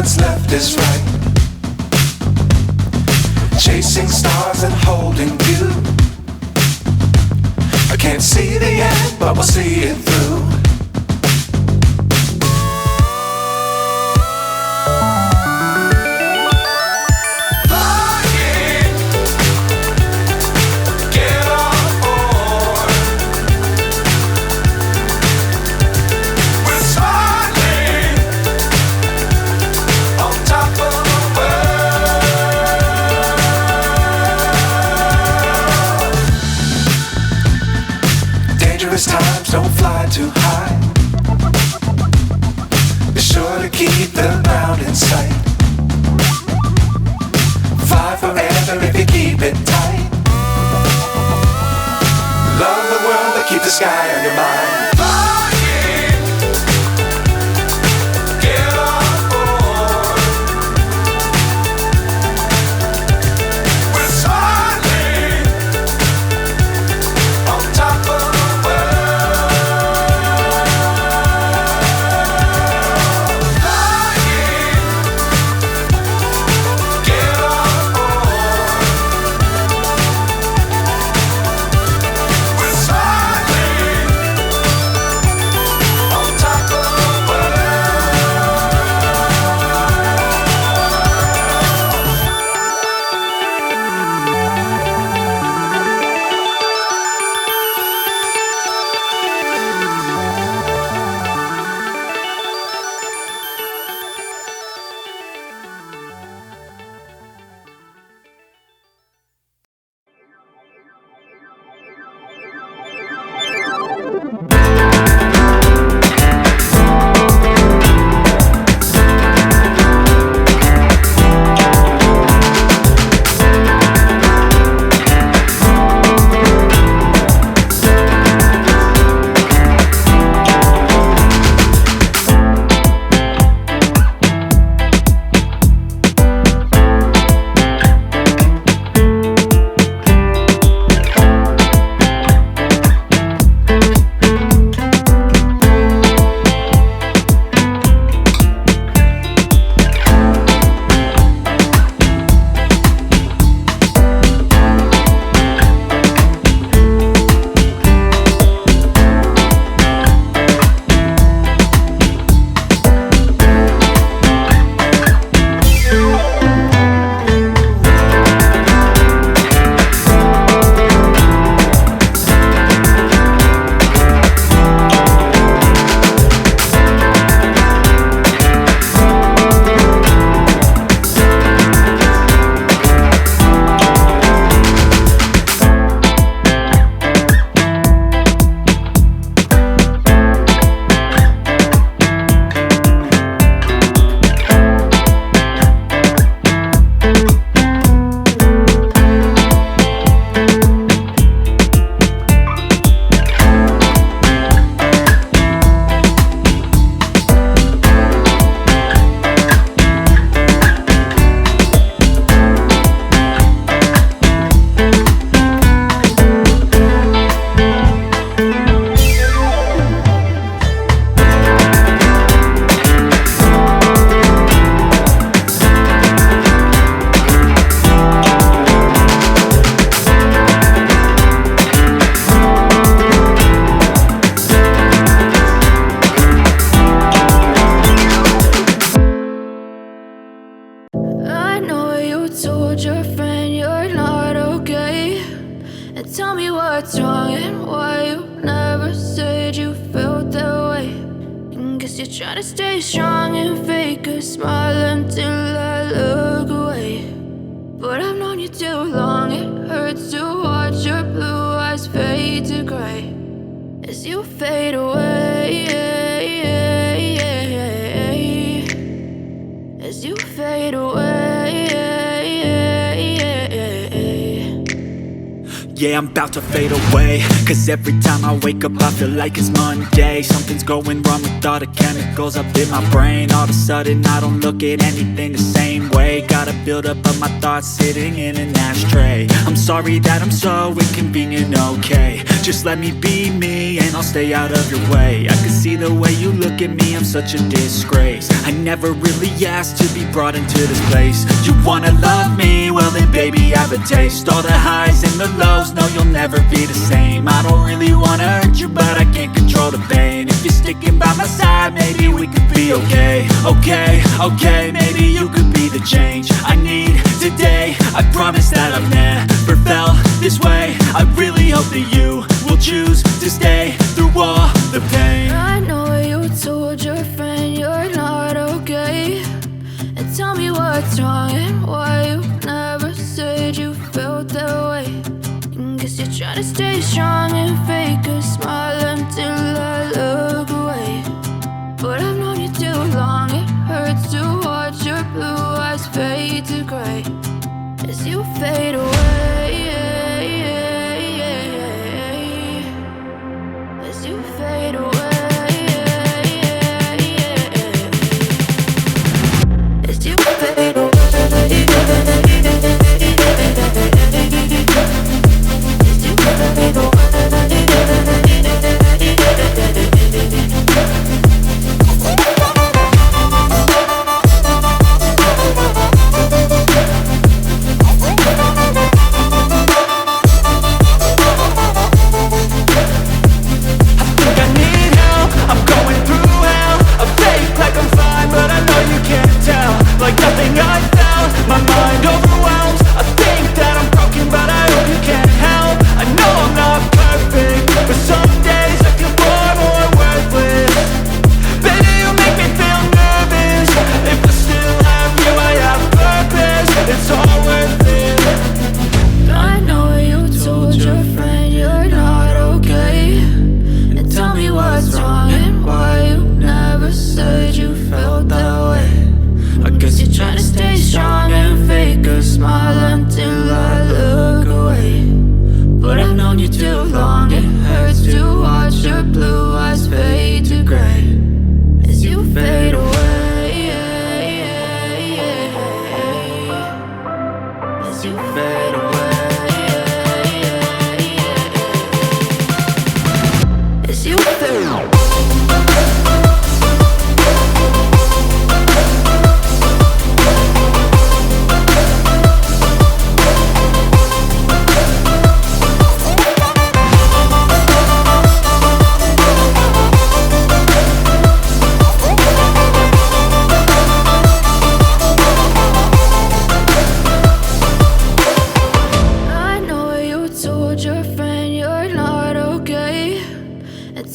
what's left is right. Chasing stars and holding you. I can't see the end, but we'll see it through. Times don't fly too high. Be sure to keep the ground in sight. Fly forever if you keep it tight. Love the world but keep the sky on your mind. Try to stay strong and fake a smile until I look away. But I've known you too long, it hurts to watch your blue eyes fade to gray as you fade away, as you fade away. yeah, I'm about to fade away. Cause every time I wake up I feel like it's Monday. Something's going wrong with all the chemicals up in my brain. All of a sudden I don't look at anything the same way. Gotta build up of my thoughts sitting in an ashtray. I'm sorry that I'm so inconvenient, okay. Just let me be me and I'll stay out of your way. I can see the way you look at me, I'm such a disgrace. I never really asked to be brought into this place. You wanna love me? Well then baby I have a taste. All the highs and the lows, no you'll never be the same. I don't really wanna hurt you but I can't control the pain. If you're sticking by my side, maybe we could be okay. Okay, maybe you could be the change I need today. I promise that I've never felt this way. I really hope that you will choose to stay through all the pain. I know you told your friend you're not okay, and tell me what's wrong and why you never said you felt that way. Guess you're trying to stay strong and fake a smile until I look away. But I've known you too long, it hurts to watch your blue eyes fade to gray as you fade away. As you fade away. As you fade away.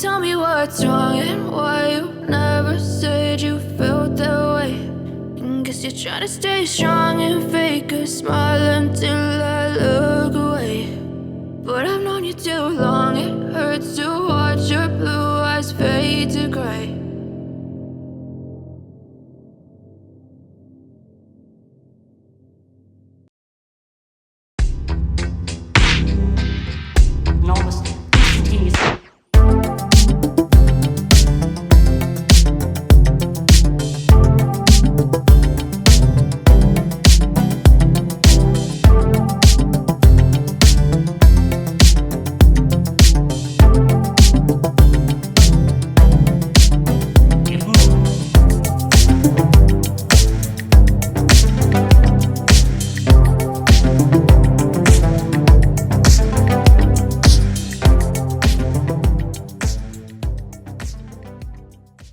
Tell me what's wrong and why you never said you felt that way. Guess you're trying to stay strong and fake a smile until I look away. But I've known you too long, it hurts to watch your blue eyes fade to gray